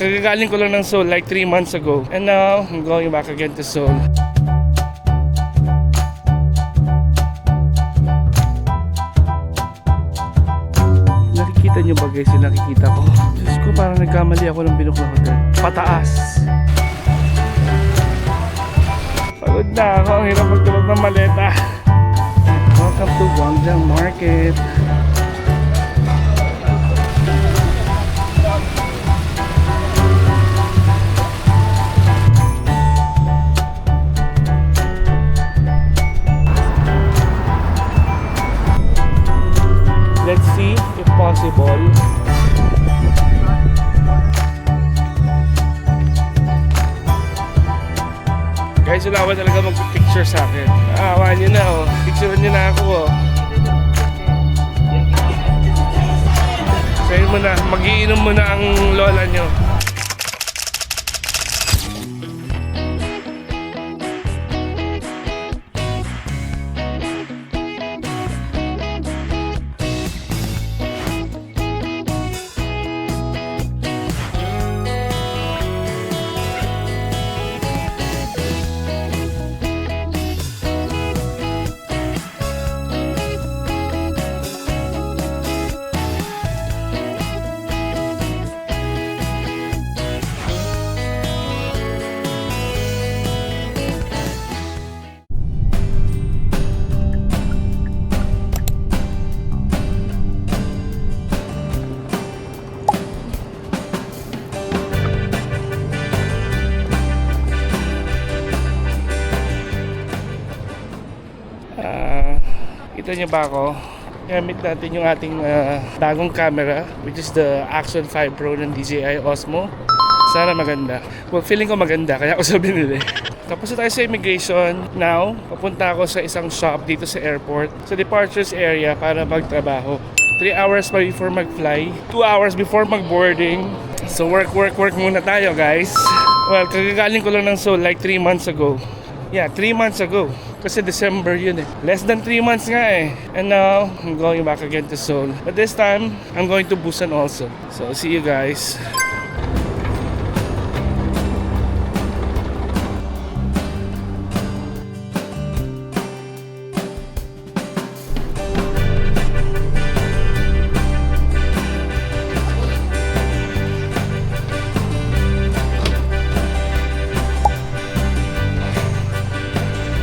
kagagaling ko lang ng Seoul like 3 months ago. And now, I'm going back again to Seoul. Nakikita nyo ba guys yung nakikita ko? Diyos ko, parang nagkamali ako ng binok na hotel. Pataas! Pagod na ako, ang hirap magtulog ng maleta. Welcome to Gwangjang Market. Let's see if possible. Guys, wala ba talaga mag-picture sa akin? Awa nyo na oh. Picturean nyo na ako oh. Sayin mo na, magiinom mo na ang lola nyo. Kita niyo ba ako? Gamit natin yung ating bagong camera, which is the Action 5 Pro ng DJI Osmo. Sana maganda. Well, feeling ko maganda, kaya ako sa binili. Tapos na tayo sa immigration. Now, papunta ako sa isang shop dito sa airport, sa departures area para magtrabaho. 3 hours pa before mag-fly, 2 hours before mag-boarding. So work muna tayo guys. Well, kagagaling ko lang ng Seoul like 3 months ago. Yeah, 3 months ago. Kasi December yun eh. Less than 3 months nga eh. And now, I'm going back again to Seoul. But this time, I'm going to Busan also. So, see you guys.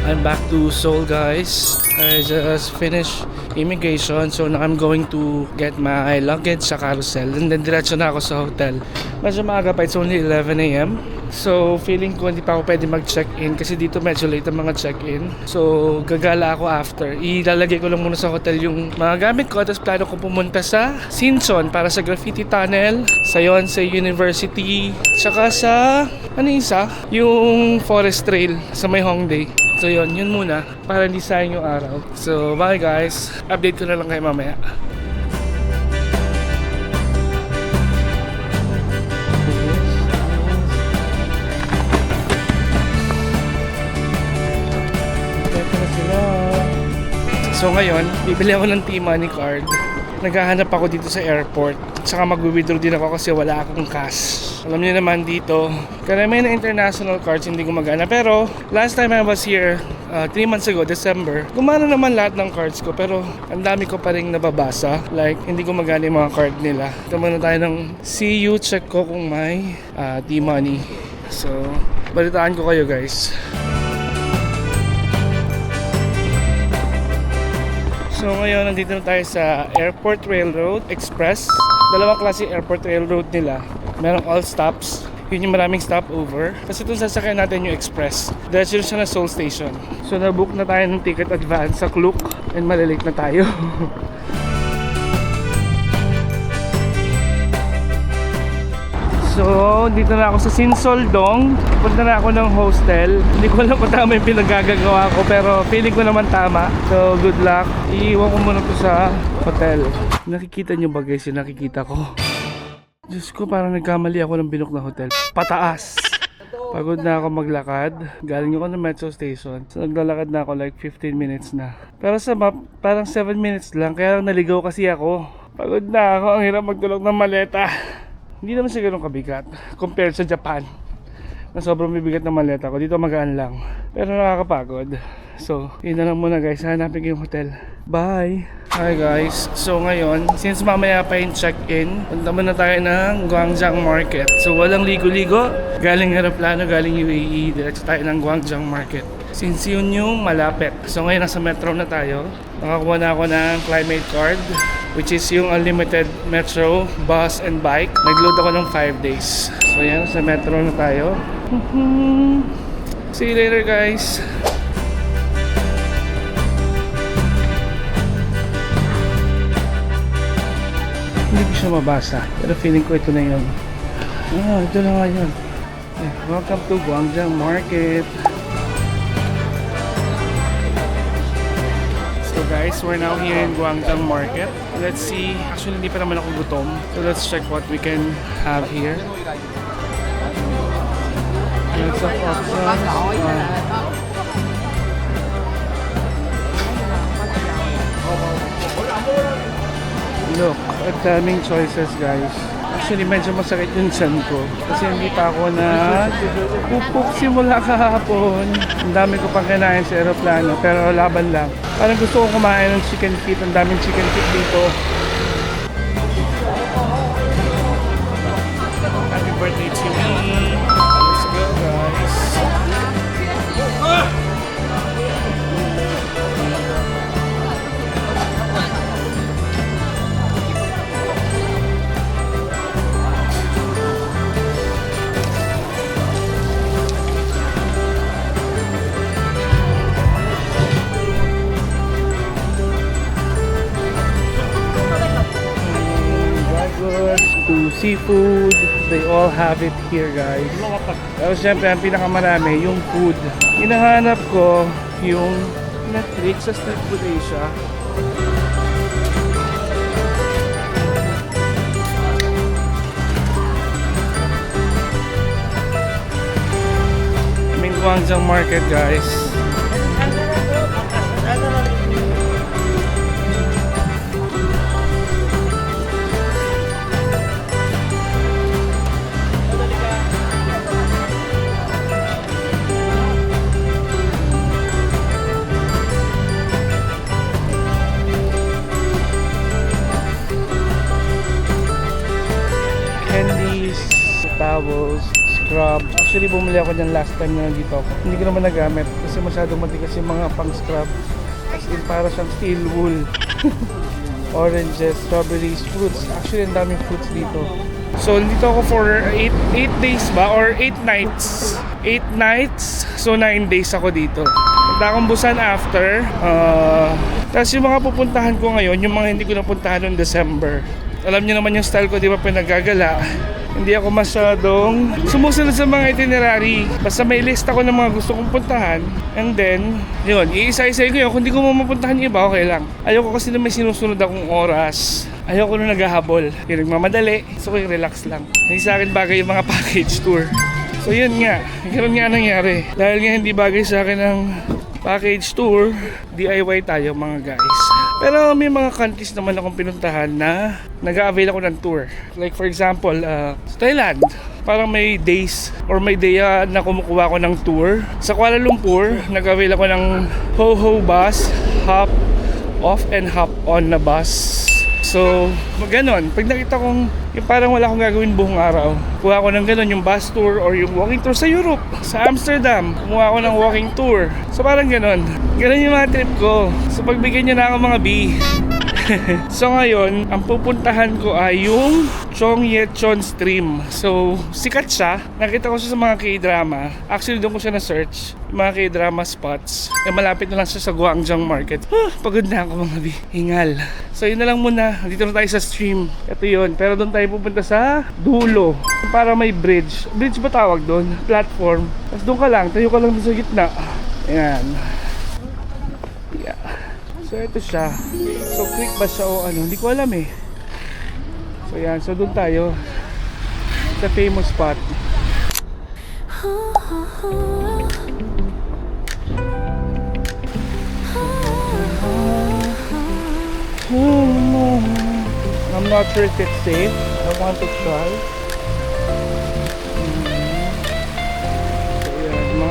I'm back to Seoul guys. I just finished immigration, so now I'm going to get my luggage sa carousel and then diretso na ako sa hotel. Medyo maaga pa, it's only 11 AM. So feeling ko hindi pa ako pwede mag-check-in kasi dito medyo late ang mga check-in. So gagala ako after. Ilalagay ko lang muna sa hotel yung mga gamit ko, tapos plano ko pumunta sa Sinchon para sa graffiti tunnel, sa Yonsei University, tsaka sa ano isa? Yung forest trail sa may Hongdae. So yun muna para hindi sayang yung araw. So bye guys, update ko na lang kayo mamaya. So ngayon, bibili ako ng T-Money card. Naghahanap ako dito sa airport. Tsaka mag-withdraw din ako kasi wala akong cash. Alam niyo naman dito, karamihan na international cards hindi gumagana. Pero last time I was here, 3 months ago, December, gumana naman lahat ng cards ko. Pero ang dami ko pa rin nababasa. Like, hindi gumagana yung mga card nila. Tama na tayo ng CU. Check ko kung may T-Money. So, balitaan ko kayo guys. So ngayon, nandito na tayo sa Airport Railroad Express. Dalawang klase Airport Railroad nila. Merong all stops. Yun yung maraming stopover. Kasi ito sasakyan natin yung Express. Diretso siya na Seoul Station. So nabook na tayo ng ticket advance sa Klook. And malilate na tayo. So, dito na ako sa Sinsoldong. Punta na ako ng hostel. Hindi ko alam kung tama yung pinagagagawa ko, pero feeling ko naman tama. So, good luck. Iiwan ko muna to sa hotel. Nakikita nyo ba guys yung nakikita ko? Diyos ko, parang nagkamali ako ng binok na hotel. Pataas! Pagod na ako maglakad. Galing ako ng metro station. So, naglalakad na ako like 15 minutes na. Pero sa map, parang 7 minutes lang. Kaya naligaw kasi ako. Pagod na ako. Ang hirap magtulog ng maleta. Hindi naman siya ganun kabigat compared sa Japan na sobrang bibigat ng maleta ko. Dito magaan lang pero nakakapagod. So yun na lang muna guys, hanapin ko yung hotel. Bye! Hi guys, so ngayon since mamaya pa yung check-in, punta muna tayo ng Gwangjang Market. So walang ligo-ligo, galing aeroplano, galing UAE, diretso tayo ng Gwangjang Market since yun yung malapit. So ngayon nasa metro na tayo, nakakuha na ako ng climate card which is yung unlimited metro, bus and bike. Nag-load ako ng 5 days. So yan, sa metro na tayo. See you later guys. Hindi ko siya mabasa pero feeling ko ito na yun. Ito na nga yun. Welcome to Gwangjang Market. So guys, we're now here in Gwangjang Market. Let's see, actually hindi pa naman ako gutom. So let's check what we can have here. Lots of options. Look, at daming choices guys. Actually medyo masakit yung tiyan ko kasi hindi pa ako na pupuk simula kahapon. Ang dami ko pang kinain sa aeroplano pero laban lang. Parang gusto ko kumain ng chicken feet. Ang daming chicken feet dito. Happy birthday to me. Let's go guys. To seafood, they all have it here guys. Pero syempre ang pinakamarami yung food. Hinahanap ko yung Netflix sa Street Food Asia. Gwangjang Market guys. Candies, towels, scrub. Actually bumili ako dyan last time na nandito ako. Hindi ko naman nagamit kasi masyadong matigas yung mga pang scrub. As in para siyang steel wool. Oranges, strawberries, fruits. Actually ang daming fruits dito. So dito ako for 8 days ba or 8 nights. 8 nights, so 9 days ako dito. Punta akong Busan after. Tapos yung mga pupuntahan ko ngayon, yung mga hindi ko napuntahan noong December. Alam niyo naman yung style ko, di ba, pinagagala. Hindi ako masyadong sumusunod sa mga itinerary. Basta may list ako ng mga gusto kong puntahan. And then, yun, iisa-isayin ko yun. Kung hindi ko mapuntahan yung iba, okay lang. Ayoko kasi na may sinusunod akong oras. Ayoko na naghahabol. Yung nagmamadali. So, yung relax lang. Hindi sa akin bagay yung mga package tour. So, yun nga. Ganun nga nangyari. Dahil nga hindi bagay sa akin ng package tour, DIY tayo mga guys. Pero may mga countries naman akong pinuntahan na nag-a-avail ako ng tour. Like for example, Thailand. Parang may days or may day na kumukuha ko ng tour. Sa Kuala Lumpur, nag-avail ako ng Ho-Ho bus, hop off and hop on na bus. So, ganon. Pag nakita kong yung parang wala akong gagawin buong araw, kuha ko ng ganon, yung bus tour or yung walking tour sa Europe, sa Amsterdam, kumuha ko ng walking tour. So, parang ganon. Ganon yung mga trip ko. So, pagbigyan nyo na ako mga B. So, ngayon, ang pupuntahan ko ay yung Chongyechon Stream. So, sikat siya. Nakita ko siya sa mga K-drama. Actually, doon ko siya na-search. Yung mga K-drama spots. Eh, malapit na lang siya sa Gwangjang Market. Pagod na ako mga B. Hingal. So, yun na lang muna. Dito na tayo sa stream. Ito yun. Pero doon tayo pupunta sa dulo. Para may bridge. Bridge ba tawag doon? Platform. Tapos doon ka lang. Tayo ka lang doon sa gitna. Ayan. Yeah. So, ito siya. So, quick ba siya o ano? Hindi ko alam eh. So, yan. So, doon tayo. Sa famous spot. I'm not sure if it's safe. I want to try.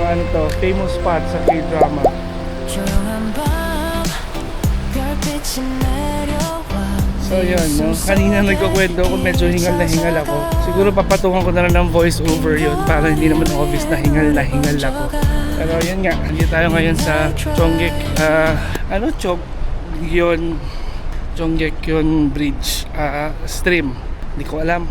ano to, famous spot sa K-drama. So yun, no? Kanina nagkukwento ako, medyo hingal na hingal ako. Siguro papatungan ko na lang ng voice over yun para hindi naman obvious na hingal ako. Pero yun nga, hindi tayo ngayon sa Chonggek, Chonggekyon Bridge, stream. Hindi ko alam.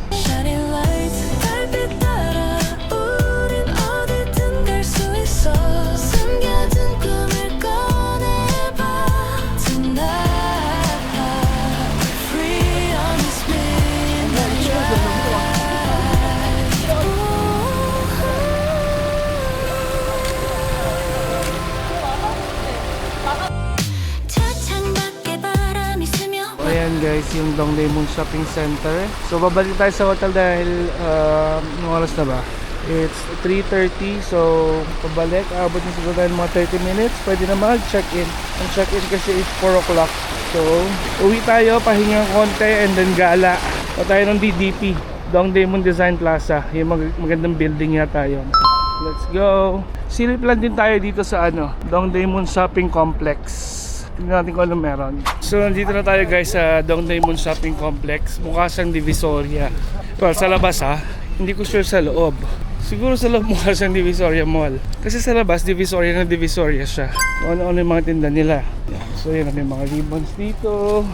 Ayan guys, yung Dongdaemun Shopping Center. So babalik tayo sa hotel dahil anong oras na ba? It's 3:30, so pabalik, abot na siguro tayo mga 30 minutes. Pwede na mag-check-in. Ang check-in kasi is 4 o'clock. So uwi tayo, pahinga konti, and then gala. O tayo ng DDP, Dongdaemun Design Plaza. Yung magandang building yata yun. Let's go! Silip lang din tayo dito sa Dongdaemun Shopping Complex. Tingnan natin kung anong meron. So nandito na tayo guys sa Dongdaemun Shopping Complex. Mukha siyang Divisoria. Well, sa labas hindi ko sure sa loob. Siguro sa loob mukha siyang Divisoria Mall. Kasi sa labas, Divisoria siya. Kung ano-ano yung mga tinda nila. So yun, may mga ribbons dito.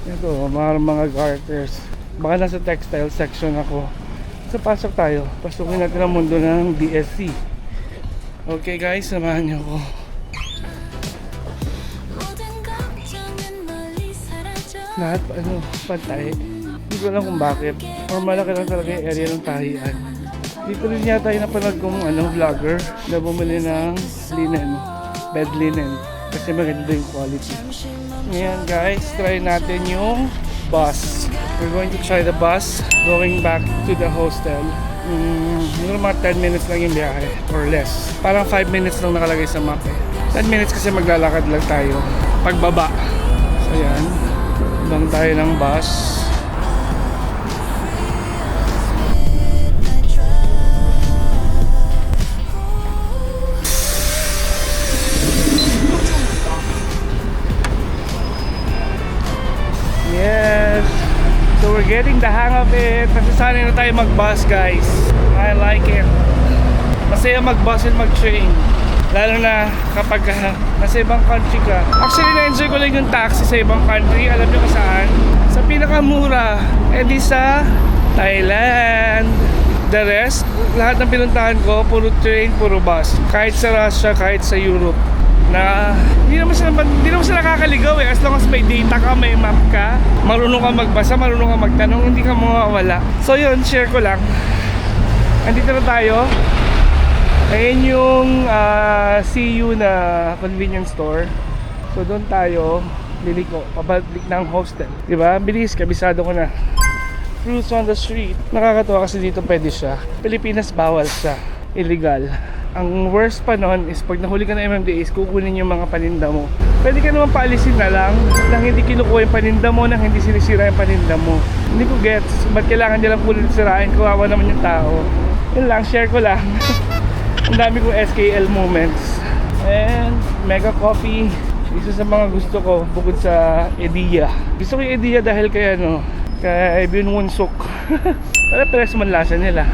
Ito, mga garters. Baka nasa textile section ako. So pasok tayo. Pasukin natin ang mundo ng DSC. Okay guys, samahan niyo ako. Lahat pantay. Hindi ko alam kung bakit. Or malaki lang talaga yung area ng tahian. Dito rin yata yung napanood kong vlogger na bumili ng linen, bed linen. Kasi maganda yung quality. Ngayon guys, try natin yung bus. We're going to try the bus going back to the hostel. Siguro mga 10 minutes lang yung biyahe or less. Parang 5 minutes lang nakalagay sa map 10 minutes kasi maglalakad lang tayo pagbaba. So yan, lang tayo ng bus. Yes, so we're getting the hang of it. Nasasanay na tayo mag-bus guys. I like it. Masaya mag-bus and mag-train. Lalo na kapag nasa ibang country ka. Actually, na-enjoy ko lang yung taxi sa ibang country. Alam nyo kung saan? Sa pinakamura. Eh di sa Thailand. The rest, lahat ng pinuntahan ko, puro train, puro bus. Kahit sa Russia, kahit sa Europe. Na hindi naman sila nakakaligaw as long as may data ka, may map ka, marunong ka magbasa, marunong ka magtanong, hindi ka mawawala. So yun, share ko lang. Andito na tayo. Ayun yung CU na convenience store. So doon tayo liliko, pabalik ng hostel. Diba? Bilis, kabisado ko na. Fruits on the street. Nakakatuwa kasi dito pwede siya. Pilipinas bawal siya. Illegal. Ang worst pa nun is pag nahuli ka ng MMDAs, kukunin yung mga paninda mo. Pwede ka naman paalisin na lang nang hindi kinukuha yung paninda mo, nang hindi sinisira yung paninda mo. Hindi ko gets, ba't kailangan nilang kulit sirain? Kawawa naman yung tao. Yun lang, share ko lang. Ang dami kong SKL moments. And Mega Coffee, isa sa mga gusto ko bukod sa Ediya. Gusto ko yung Ediya dahil kay kay Binwonsuk. Para pares man lasa nila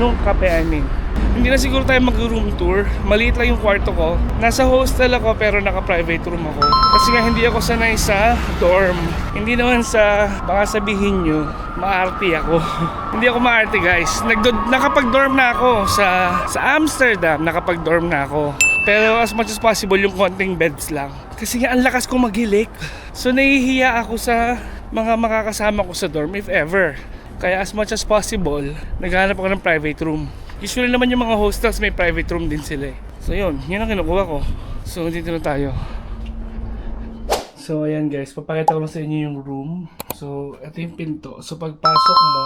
nung kape, I mean. Hindi na siguro tayo mag-room tour. Maliit lang yung kwarto ko. Nasa hostel ako pero naka-private room ako. Kasi nga hindi ako sanay sa dorm. Hindi naman sa, baka sabihin nyo, maarte ako. Hindi ako maarte guys. Nakapag-dorm na ako sa Amsterdam. Nakapag-dorm na ako. Pero as much as possible yung konting beds lang. Kasi nga ang lakas ko maghilik. So nahihiya ako sa mga makakasama ko sa dorm if ever. Kaya as much as possible, naghahanap ako ng private room. Usually naman yung mga hostels may private room din sila. So yun ang kinukuha ko. So dito na tayo. So ayan guys, papakita ko lang sa inyo yung room. So ito yung pinto. So pagpasok mo,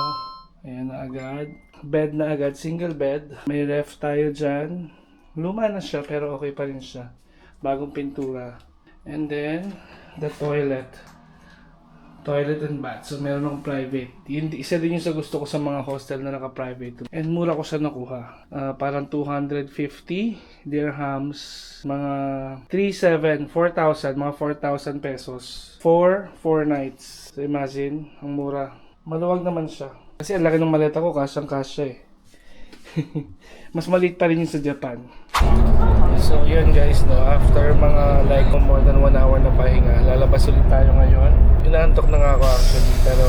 ayan na agad. Bed na agad, single bed. May ref tayo dyan. Luma na siya pero okay pa rin siya. Bagong pintura. And then, the toilet. Toilet and bath. So, meron akong private. Yun, isa din yung sa gusto ko sa mga hostel na naka-private. And mura ko siya nakuha. Parang 250 dirhams. Mga 4,000. Mga 4,000 pesos. 4 nights. So, imagine, ang mura. Maluwag naman siya. Kasi ang laki ng maleta ko, kasyang-kasya eh. Mas maliit pa rin yung sa Japan. So yun guys, no, after mga like more than 1 hour na pahinga, lalabas ulit tayo ngayon. Inaantok na nga ako actually, pero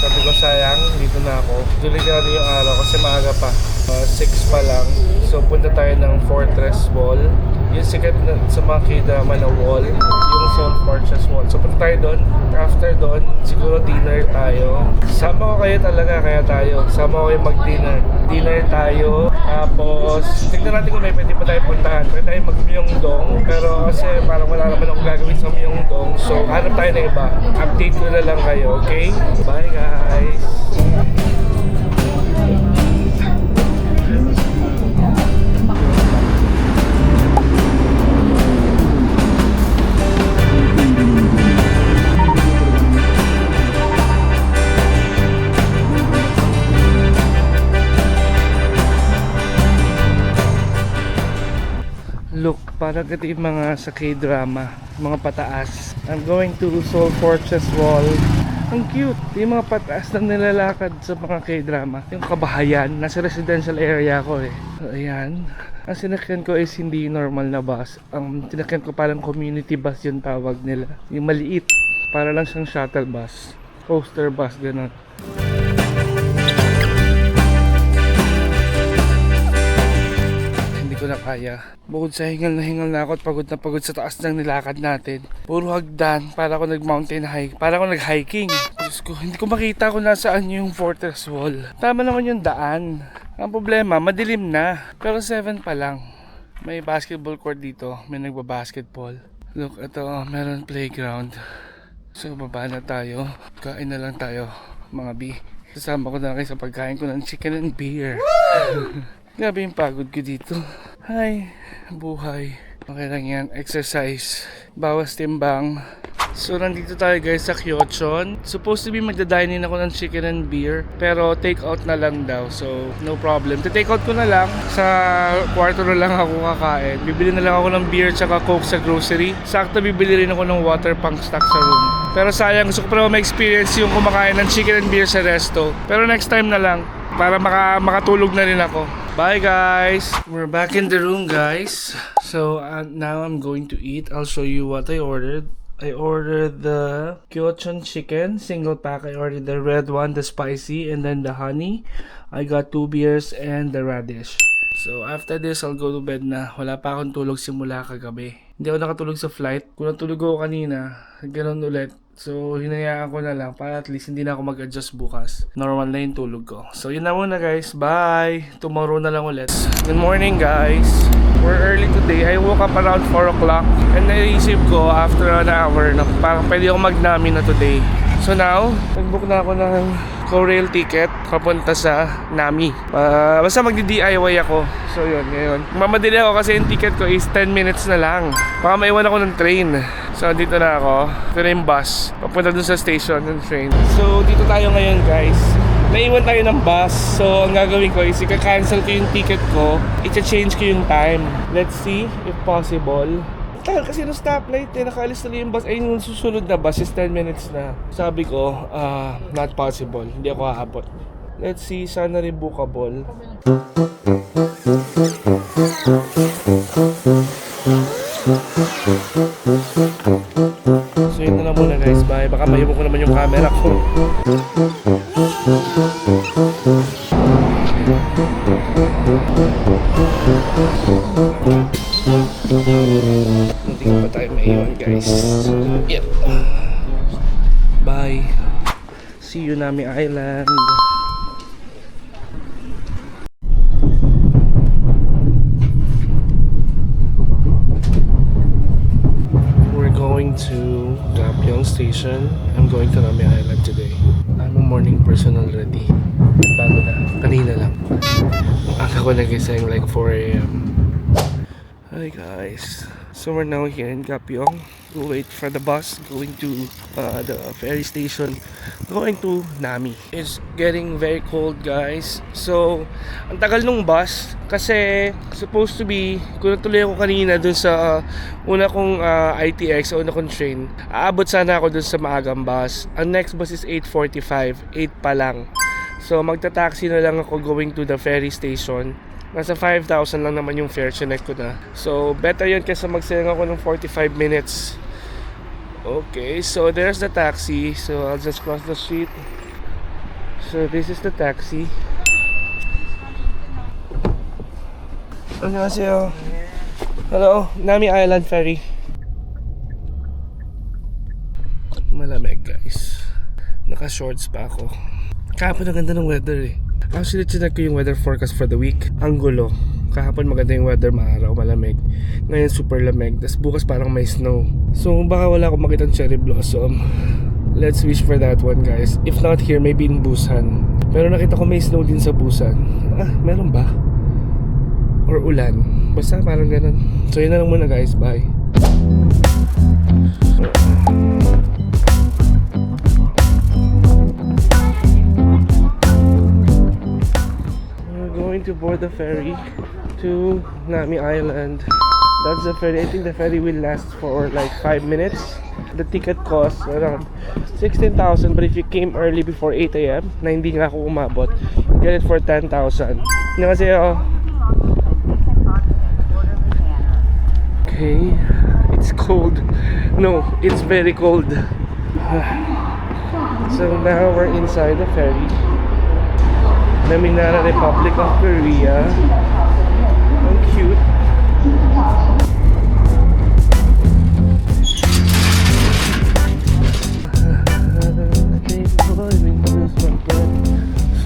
sabi ko sayang, dito na ako. Delikado yung araw kasi maaga pa, 6 pa lang. So punta tayo ng Fortress Wall, yung sikat na, sa mga K-drama na wall, yung Seoul Fortress Wall. So punta tayo doon, after doon, siguro dinner tayo. Sama ko kayo talaga, kaya tayo. Sama ko kayo mag-dinner. Dinner tayo, tapos tignan natin kung may pwede pa tayo puntahan. Pwede tayo mag-Myeongdong, pero kasi parang wala naman akong gagawin sa Myeongdong. So hanap tayo na iba. Update ko na lang kayo, okay? Bye guys! Look, parang ito yung mga sa K-drama, mga pataas. I'm going to Seoul Fortress Wall. Ang cute! Yung mga pataas na nilalakad sa mga K-drama. Yung kabahayan, nasa residential area ko eh. So, ayan. Ang sinakyan ko is hindi normal na bus. Ang sinakyan ko parang community bus yung tawag nila. Yung maliit. Para lang siyang shuttle bus. Coaster bus, gano'n. Na kaya. Bukod sa hingal na ako at pagod sa taas ng nilakad natin. Puro hagdan, para ako nag-mountain hike. Para ako nag-hiking. Diyos ko, hindi ko makita kung nasaan yung Fortress Wall. Tama naman yung daan. Ang problema, madilim na. Pero 7 pa lang. May basketball court dito. May nagbabasketball. Look, ito, meron playground. So, baba na tayo. Kain na lang tayo, mga B. Sasama ko na kayo sa pagkain ko ng chicken and beer. Grabe yung pagod ko dito. Hi, buhay. Okay lang yan, exercise. Bawas timbang. So nandito tayo guys sa Kyochon. Supposed to be magda-dine in ako ng chicken and beer, pero take out na lang daw. So no problem. Take out ko na lang. Sa kwarto na lang ako kakain. Bibili na lang ako ng beer tsaka coke sa grocery. Sakto bibili rin ako ng water pang stock sa room. Pero sayang, gusto ko pa ma-experience yung kumakain ng chicken and beer sa resto. Pero next time na lang, para makatulog na rin ako. Bye guys! We're back in the room guys. So now I'm going to eat. I'll show you what I ordered. I ordered the Kyochon chicken single pack. I ordered the red one, the spicy, and then the honey. I got 2 beers and the radish. So after this, I'll go to bed na. Wala pa akong tulog simula kagabi. Hindi ako nakatulog sa flight. Kung natulog ako kanina, ganoon ulit. So hinayaan ko na lang para at least hindi na ako mag-adjust bukas. Normal na yung tulog ko. So yun na muna guys. Bye! Tomorrow na lang ulit. Good morning guys. We're early today. I woke up around 4 o'clock. And naisip ko after an hour na parang pwede ako mag-nami na today. So now, nag-book na ako ng Korail ticket papunta sa Nami. Basta magdi-DIY ako. So yun, ngayon. Mamadali ako kasi yung ticket ko is 10 minutes na lang. Baka maiwan ako ng train. So dito na ako. Ito na yung bus. Papunta dun sa station ng train. So dito tayo ngayon guys. Naiwan tayo ng bus. So ang gagawin ko is ika-cancel ko yung ticket ko. I-change ko yung time. Let's see if possible. Tagal kasi ng stoplight eh, nakaalis na yung bus. Ayun yung susunod na bus is 10 minutes na. Sabi ko, not possible. Hindi ako haabot. Let's see, sana rin bookable. So yun na lang muna guys, bye. Baka mayubo ko naman yung camera ko. Hindi ko pa tayo maiwan guys. Yep. Bye. See you Nami Island. We're going to Gapyeong Station. I'm going to Nami Island today. I'm a morning person already. Bago na. Kanina lang. Akala ko nagising like 4 AM. Hi guys. So we're now here in Gapyeong. We'll wait for the bus going to the ferry station going to Nami. It's getting very cold, guys. So, ang tagal nung bus kasi supposed to be, kung natuloy ako kanina dun sa una kong ITX, una kong train, aabot sana ako dun sa maagang bus. Ang next bus is 8:45, 8 pa lang. So, magta-taxi na lang ako going to the ferry station. Nasa 5,000 lang naman yung fare, chinek ko na. So, better yun kaysa magsayang ako ng 45 minutes. Okay, so there's the taxi. So, I'll just cross the street. So, this is the taxi. 안녕하세요. Hello, Nami Island Ferry. Malamig, guys. Naka-shorts pa ako. Kahapon ang ganda ng weather eh. Actually, chinek ko yung weather forecast for the week. Ang gulo. Kahapon maganda yung weather, maaraw, malamig. Ngayon super lamig. Tapos bukas parang may snow. So baka wala akong makitang cherry blossom. Let's wish for that one, guys. If not here, maybe in Busan. Pero nakita ko may snow din sa Busan. Meron ba? Or ulan. Basta parang ganun. So yun na lang muna, guys. Bye. To board the ferry to Nami Island. That's the ferry. I think the ferry will last for like 5 minutes. The ticket costs around 16,000, but if you came early before 8 a.m. na hindi nga ako umabot, get it for 10,000. 안녕하세요. Okay, it's cold. No, it's very cold. So now we're inside the ferry. Naminara Republic of Korea. Ang cute.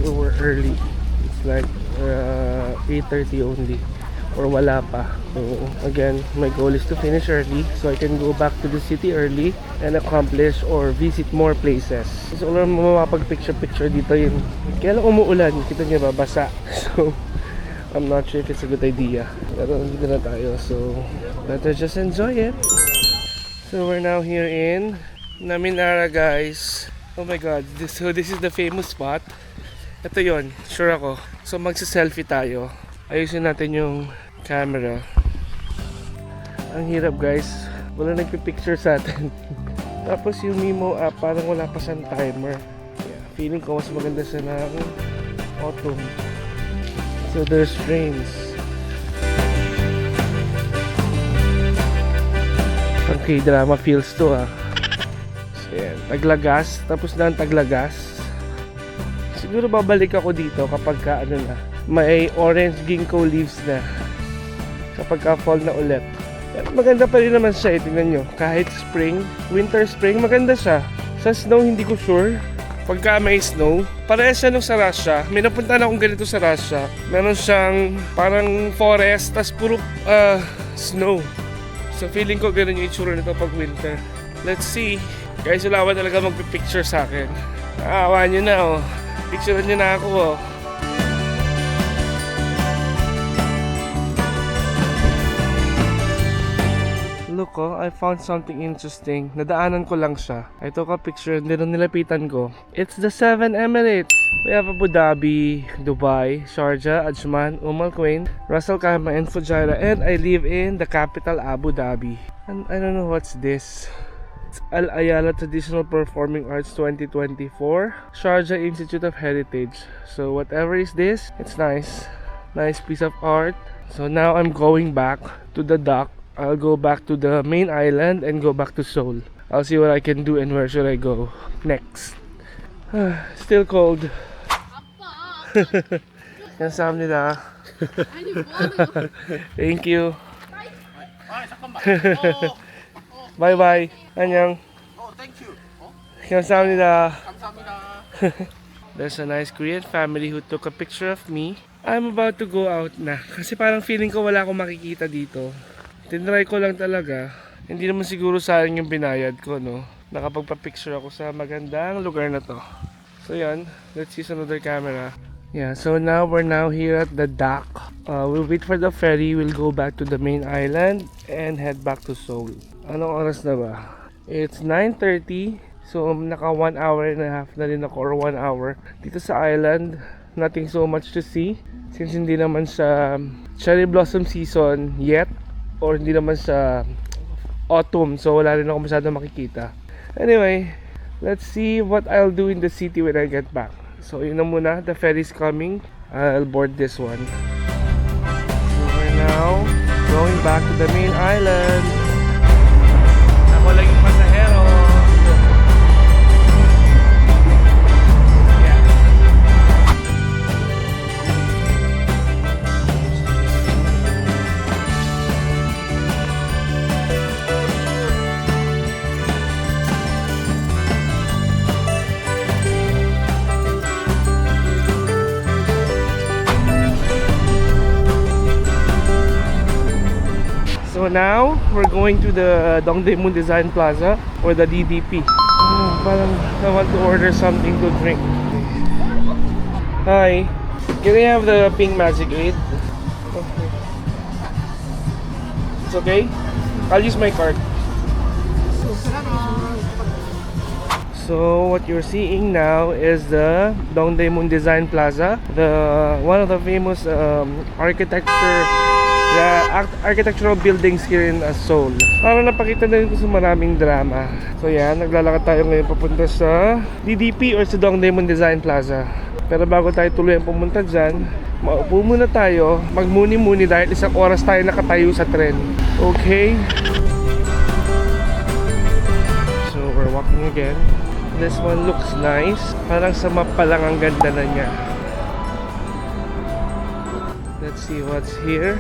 So we're early. It's like 8:30 only. Or wala pa. So again, my goal is to finish early so I can go back to the city early and accomplish or visit more places. So wala mo mapag-picture dito yun. Kaya lang umuulan, kita niyo ba, basa. So I'm not sure if it's a good idea. Pero dito na tayo, so better just enjoy it. So we're now here in Naminara, guys. Oh my god, this is the famous spot. Ito yon, sure ako. So magsa-selfie tayo. Ayusin natin yung camera. Ang hirap, guys. Wala nagpipicture sa atin. Tapos yung Mimo app, parang wala pa siyang timer. Yeah, feeling ko mas maganda siya ng autumn. So there's rains. Ang K-drama feels to, ah. So yan, Taglagas. Tapos na ang Taglagas. Siguro babalik ako dito kapag ano na, may orange ginkgo leaves na. Kapag fall na ulit. Pero maganda pa rin naman siya, tingnan nyo. Kahit spring, winter, spring, maganda siya. Sa snow, hindi ko sure. Pagka may snow, parehas siya nung sa Russia. May napunta na akong ganito sa Russia. Meron siyang parang forest, tas puro snow. So feeling ko ganun yung itsura nito pag winter. Let's see. Guys, wala ba talaga magpipicture sa akin? Naawa nyo na, oh. Picturean nyo na ako, oh. Look, oh, I found something interesting. Nadaanan ko lang siya. I took a picture and then nilapitan ko. It's the 7 Emirates. We have Abu Dhabi, Dubai, Sharjah, Ajman, Al Quwain, Ras Al Khaimah, and Fujairah. And I live in the capital, Abu Dhabi. And I don't know what's this. It's Al Ayala Traditional Performing Arts 2024, Sharjah Institute of Heritage. So whatever is this, it's nice. Nice piece of art. So now I'm going back to the dock. I'll go back to the main island and go back to Seoul. I'll see what I can do and where should I go next. Still cold. 감사합니다. Thank you. Bye bye. 안녕. Thank you. 감사합니다. 감사합니다. There's a nice Korean family who took a picture of me. I'm about to go out na kasi parang feeling ko wala akong makikita dito. Tinry ko lang talaga. Hindi naman siguro sayang yung binayad ko, no? Nakapagpa-picture ako sa magandang lugar na to. So yan, let's use another camera. Yeah, so now we're here at the dock. We'll wait for the ferry. We'll go back to the main island and head back to Seoul. Anong oras na ba? It's 9:30. So naka 1 hour and a half na rin ako, or 1 hour dito sa island. Nothing so much to see since hindi naman sa cherry blossom season yet, or hindi naman sa autumn, so wala rin ako masyadong makikita. Anyway, let's see what I'll do in the city when I get back. So yun na muna, the ferry's coming. I'll board this one. So we're now going back to the main island. Ako lang yung pasahero. So now, we're going to the Dongdaemun Design Plaza, or the DDP. Parang I want to order something to drink. Hi, can I have the pink magic 8? Okay. It's okay? I'll use my card. So what you're seeing now is the Dongdaemun Design Plaza, one of the famous architectural buildings here in Seoul. Parang napakita na rin ko sa maraming drama. So yan, naglalakad tayo ngayon papunta sa DDP or sa Dongdaemun Design Plaza. Pero bago tayo tuloy ang pumunta dyan, maupo muna tayo, magmuni-muni dahil 1 oras tayo nakatayo sa tren. Okay? So we're walking again. This one looks nice. Parang sa map pa lang ang ganda na niya. Let's see what's here.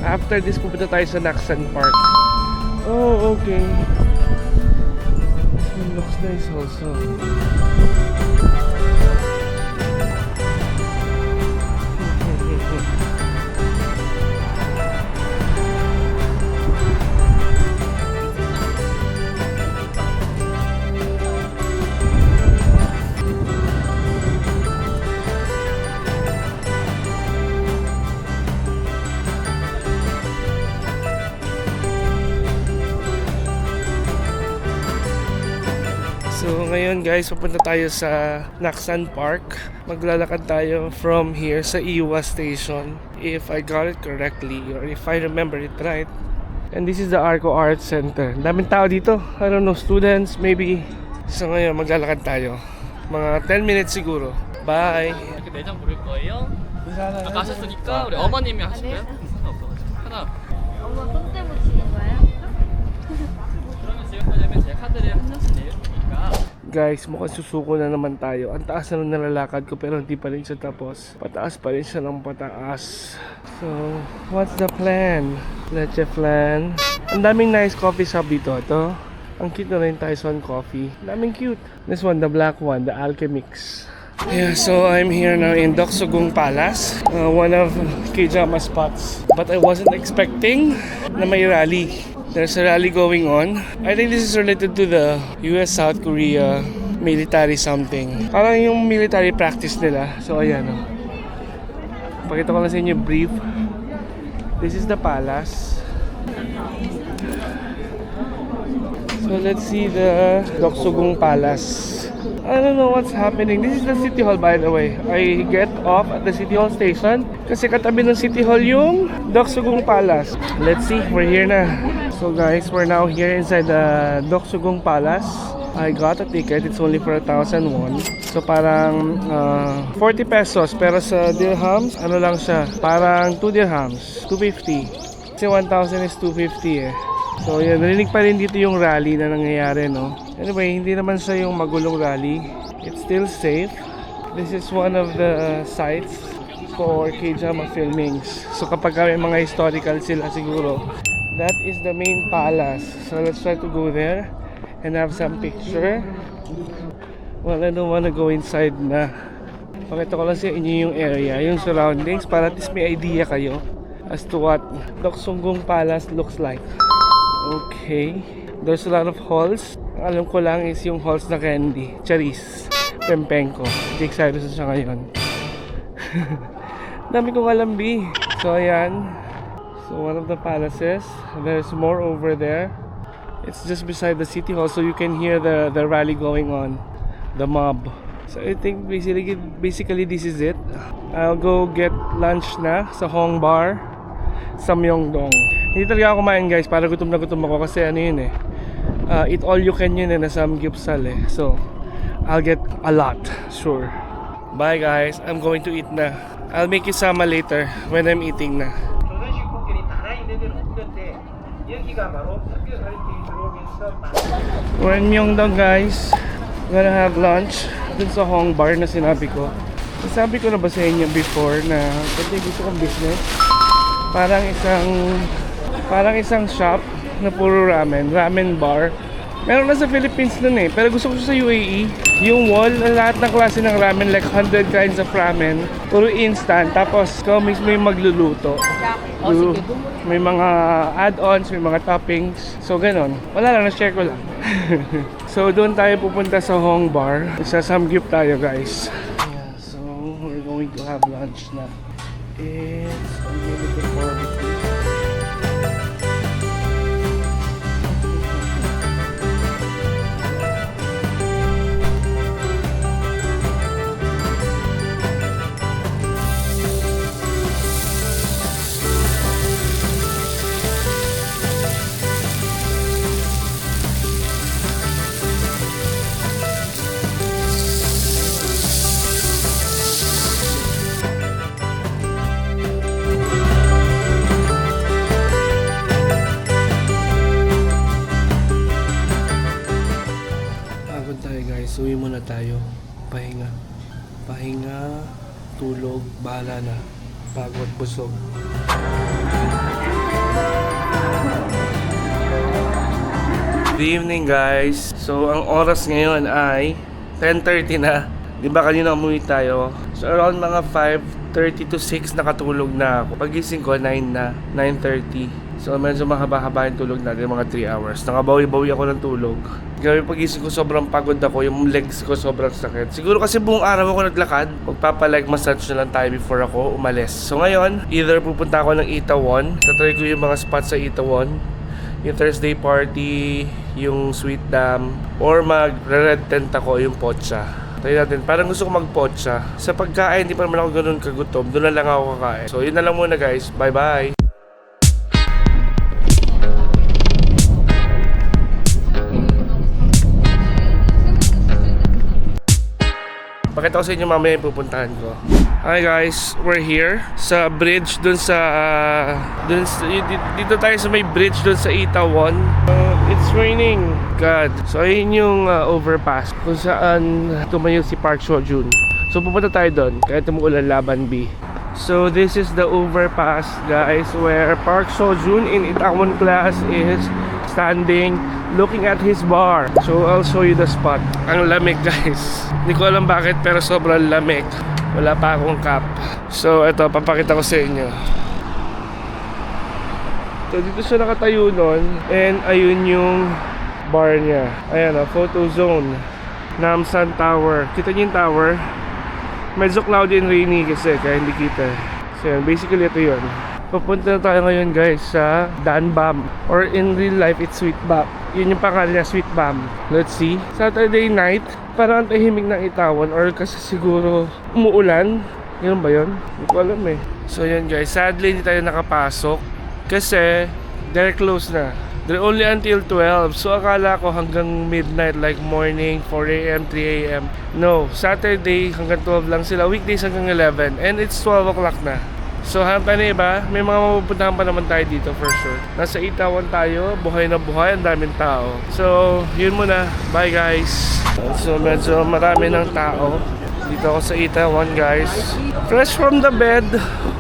After this, pupunta tayo sa Naksan Park. Oh, okay. This one looks nice also. So ngayon guys, pupunta tayo sa Naksan Park. Maglalakad tayo from here sa Iwa Station, if I got it correctly, or if I remember it right. And this is the Arco Arts Center. Daming tao dito. I don't know, students maybe. So ngayon, maglalakad tayo. Mga 10 minutes siguro. Bye! 이렇게 내장 부를 거예요. 아까 하셨으니까 우리 어머님이 하실까요? 하나. 엄마 손 때문에 치는 거예요? 그러면 지금 뭐냐면 제 카드를 한 장씩 내주니까. Guys, mukhang susuko na naman tayo. Ang taas na nung nalalakad ko pero hindi pa rin siya tapos. Pataas pa rin siya ng pataas. So, what's the plan? Leche flan. Ang daming nice coffee shop dito. Ito, ang cute na rin Tyson Coffee. Daming cute. This one, the black one, the Alchemix. Yeah, so I'm here now in Doksugung Palace, one of K-drama spots. But I wasn't expecting na may rally. There's a rally going on. I think this is related to the US-South Korea military something. Parang yung military practice nila. So ayan o. Pakita ko lang sa inyo brief. This is the palace. So let's see the Doksugung Palace. I don't know what's happening. This is the City Hall, by the way. I get off at the City Hall station kasi katabi ng City Hall yung Doksugung Palace. Let's see, we're here na. So guys, we're now here inside the Doksugung Palace. I got a ticket. It's only for 1,000 won. So parang 40 pesos. Pero sa dirhams, ano lang siya? Parang 2 dirhams. 250. Kasi 1,000 is 250 eh. So yan, narinig pa rin dito yung rally na nangyayari, no? Anyway, hindi naman siya yung magulong rally. It's still safe. This is one of the sites for K-drama filmings. So kapag may mga historical sila siguro, that is the main palace. So let's try to go there and have some picture. Well, I don't wanna go inside na. Pakita ko lang sa inyo yung area, yung surroundings, para at least may idea kayo as to what Doksugung Palace looks like. Okay, there's a lot of halls. Ang alam ko lang is yung halls na candy, Charis, Pempenko. Excited siya ngayon. Dami kong alam, B. So ayan. So one of the palaces. There's more over there. It's just beside the city hall, so you can hear the rally going on, the mob. So I think basically this is it. I'll go get lunch na sa Hong Bar sa Myeongdong. Hindi talaga ako kumain guys, para gutom na gutom ako kasi ano yun eh. Eat all you can yun eh, nasa Samgyeopsal eh. So I'll get a lot, sure. Bye guys, I'm going to eat na. I'll make you sama later when I'm eating na. We're in Myeongdong guys. We're gonna have lunch dun sa Hong Bar na sinabi ko. Sabi ko na ba sa inyo before na kasi gusto kong business? Parang isang shop na puro ramen bar. Meron na sa Philippines nun eh, pero gusto ko sa UAE. Yung wall, lahat ng klase ng ramen, like 100 kinds of ramen, puro instant, tapos ikaw mismo yung magluluto. May mga add-ons, may mga toppings, so ganon. Wala lang, na-share ko lang. So doon tayo pupunta sa Hong Bar. Sa Samgyup tayo guys. Yeah, so we're going to have lunch na. It's unlimited barbecue. Uwi muna tayo. Pahinga, tulog, bahala na. Pagod, busog. Good evening guys. So ang oras ngayon ay 10:30 na. Di ba kanina umuwi tayo? So around mga 5:30 to 6 nakatulog na ako. Pagising ko 9 na, 9:30. So medyo mahaba-haba yung tulog natin, mga 3 hours. Nakabawi-bawi ako ng tulog. Gawin pagising ko sobrang pagod ako, yung legs ko sobrang sakit. Siguro kasi buong araw ako naglakad. Magpapalag massage na lang tayo before ako umalis. So ngayon, either pupunta ako ng Itaewon. Tatry ko yung mga spots sa Itaewon. Yung Thursday party, yung Sweet Dam, or mag-red tent ako yung Pocha. Tayo natin, parang gusto ko mag-Pocha. Sa pagkain, hindi pa naman ako ganun kagutom. Doon na lang ako kakain. So yun na lang muna guys. Bye-bye! Pakita ko sa inyo mamaya yung pupuntahan ko. Hi guys, we're here sa bridge dito tayo sa may bridge dun sa Itaewon. It's raining. God. So ayun yung overpass kung saan tumayo si Park Seo-joon. So pupunta tayo doon kahit umuulan laban B. So this is the overpass guys where Park Seo-joon in Itaewon class is standing looking at his bar. So I'll show you the spot. Ang lamig guys. Hindi ko alam bakit pero sobrang lamig. Wala pa akong cap. So ito, papakita ko sa inyo. So dito siya nakatayo nun. And ayun yung bar niya. Ayan o, photo zone. Namsan Tower. Kita niyo yung tower? Medyo cloudy and rainy kasi kaya hindi kita. So yan, basically ito yun. Papunta na tayo ngayon guys sa Danbam. Or in real life, it's Sweet Bam. Yun yung pangalan niya, Sweet Bam. Let's see. Saturday night, parang ang tahimik ng Itaewon. Or kasi siguro umuulan. Yun ba yun? Hindi ko alam eh. So yun guys, sadly hindi tayo nakapasok. Kasi they're closed na. They're only until 12. So akala ko hanggang midnight, like morning, 4 a.m., 3 a.m. No, Saturday hanggang 12 lang sila. Weekdays hanggang 11. And it's 12 o'clock na. So hanap na iba, may mga mapupuntahan pa naman tayo dito for sure. Nasa Itaewon tayo, buhay na buhay, ang daming tao. So yun muna, bye guys. So medyo marami ng tao. Dito ako sa Itaewon guys. Fresh from the bed,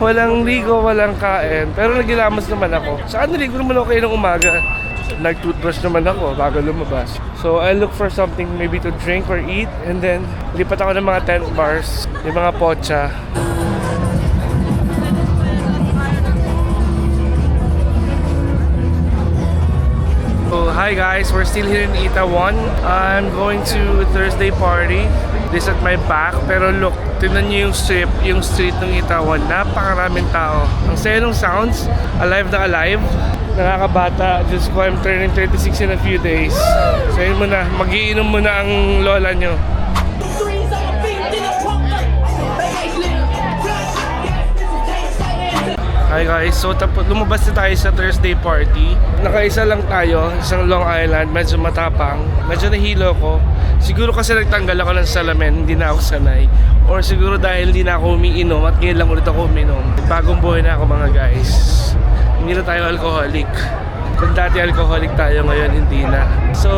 walang ligo, walang kain. Pero nagilamas naman ako. Saan naligo naman ako kayo ng umaga? Nag-toothbrush naman ako bago lumabas. So I look for something maybe to drink or eat. And then lipat ako ng mga tent bars, yung mga pocha. So, hi guys, we're still here in Itaewon. I'm going to Thursday party. this at my back. Pero look, tingnan nyo yung street ng Itaewon. Napakaraming tao. Ang saya ng sounds, alive na alive. Nakakabata, just ko, I'm turning 36 in a few days. So yun muna, magiinom muna ang lola nyo. Hi guys, so lumabas na tayo sa Thursday party. Nakaisa lang tayo, isang Long Island, medyo matapang. Medyo nahilo ko. Siguro kasi nagtanggal ako ng salamin, hindi na ako sanay. Or siguro dahil hindi na ako umiinom at ngayon lang ulit ako uminom. Bagong buhay na ako mga guys. Hindi na tayo alcoholic. Kung dati alcoholic tayo, ngayon hindi na. So,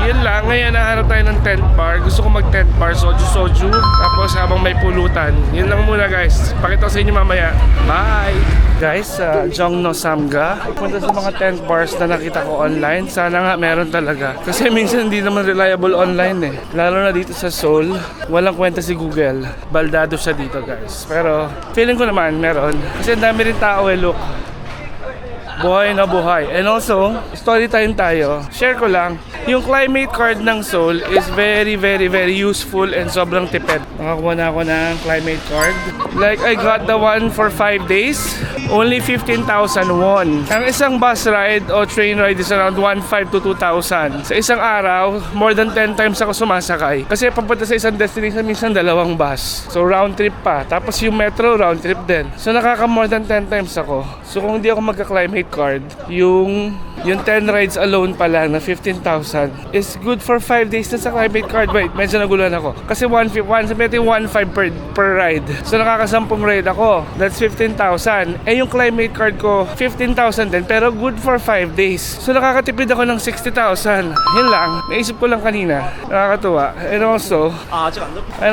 yun lang. Ngayon nahanap tayo ng tent bar. Gusto ko mag tent bar, soju. Tapos habang may pulutan. Yun lang muna guys. Pakita ko sa inyo mamaya. Bye! Guys, sa Jongno Samga, punta sa mga tent bars na nakita ko online. Sana nga meron talaga. Kasi minsan hindi naman reliable online eh. Lalo na dito sa Seoul, walang kwenta si Google. Baldado siya dito guys. Pero feeling ko naman meron. Kasi ang dami rin tao eh, look. Buhay na buhay. And also, story time tayo. Share ko lang. Yung climate card ng Seoul is very useful and sobrang tipid. Nakakuha na ako ng climate card. Like, I got the one for 5 days. Only 15,000 won. Ang isang bus ride o train ride is around 1,500 to 2,000. Sa isang araw, more than 10 times ako sumasakay. Kasi papunta sa isang destination, minsan dalawang bus. So, round trip pa. Tapos yung metro, round trip din. So, nakaka more than 10 times ako. So, kung hindi ako magka-climate card, yung 10 rides alone pa lang na 15,000 is good for 5 days na sa climate card. Wait, medyo naguluhan ako. Kasi 1,500 per ride. So nakakasampung ride ako. That's 15,000. Eh yung climate card ko, 15,000 din. Pero good for 5 days. So nakakatipid ako ng 60,000. Yun lang. Naisip ko lang kanina. Nakakatuwa. And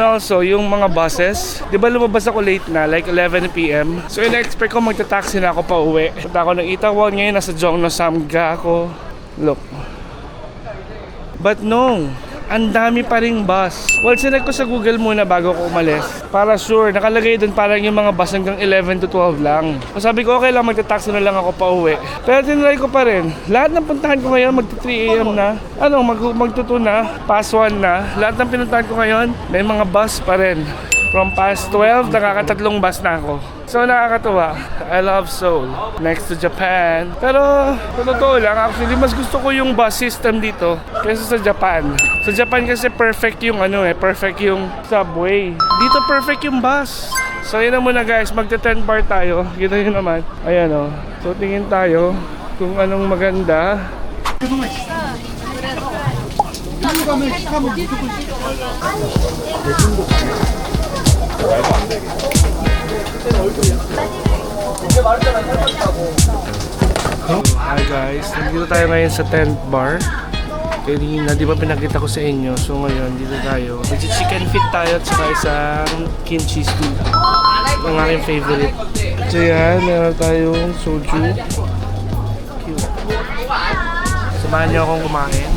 also, yung mga buses. Di ba lumabas ako late na? Like 11 p.m. So in-expect ko magta-taxi na ako pa uwi. Punta ako ng Itaewon. Ngayon nasa Jongno Samga ako. Look. But no, ang dami pa ring bus. Well, sinag ko sa Google muna bago ko umalis. Para sure, nakalagay doon parang yung mga bus hanggang 11 to 12 lang. So sabi ko, okay lang, magta-taxi na lang ako pa uwi. Pero tinry ko pa rin. Lahat ng puntahan ko ngayon, magta 3 a.m. na. Magtuto na, past 1 na. Lahat ng pinuntahan ko ngayon, may mga bus pa rin. From past 12, nakakatatlong bus na ako. So nakakatuwa. I love Seoul. Next to Japan. Pero totoo lang, actually mas gusto ko yung bus system dito kaysa sa Japan. Sa Japan kasi perfect yung perfect yung subway. Dito perfect yung bus. So yun na muna guys, magte-tent bar tayo. Kita nyo naman. Ayan o. So tingin tayo kung anong maganda. Hi guys, nandito tayo ngayon sa tent bar. Kanina, di ba pinakita ko sa inyo? So ngayon, dito tayo. Chicken feet tayo at saka isang kimchi stew. Ang aking favorite. So yan, meron tayong soju. Cute. Samahan niyo akong kumain.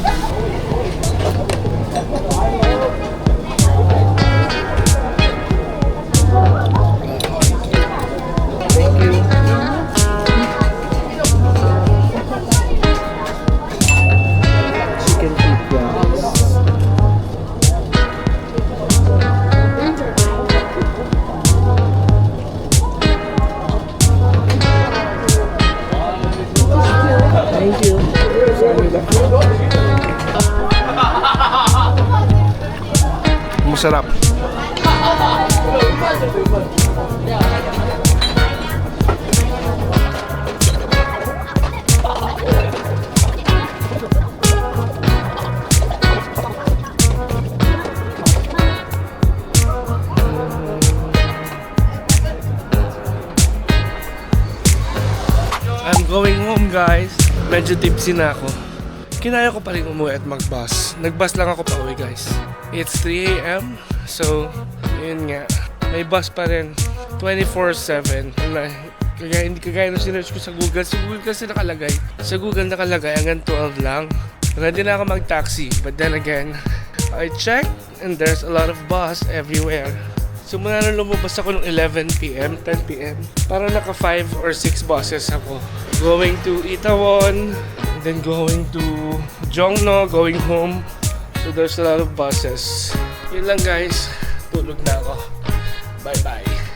Masarap. I'm going home guys. Medyo tipsy na ako. Kinaya ko pa rin umuwi at mag-bus. Nag-bus lang ako pa uwi guys. It's 3 a.m. So, yun nga. May bus pa rin. 24/7. Hindi kagaya ng sinerch ko sa Google. Sa Google kasi nakalagay. Sa Google nakalagay hanggang 12 lang. Ready na ako mag-taxi. But then again, I checked and there's a lot of bus everywhere. So muna na lumabas ako ng 11 p.m., 10 p.m. Para naka 5 or 6 buses ako. Going to Itaewon, then going to Jongno, going home. So there's a lot of buses. Yun lang guys. Tulog na ako. Bye-bye.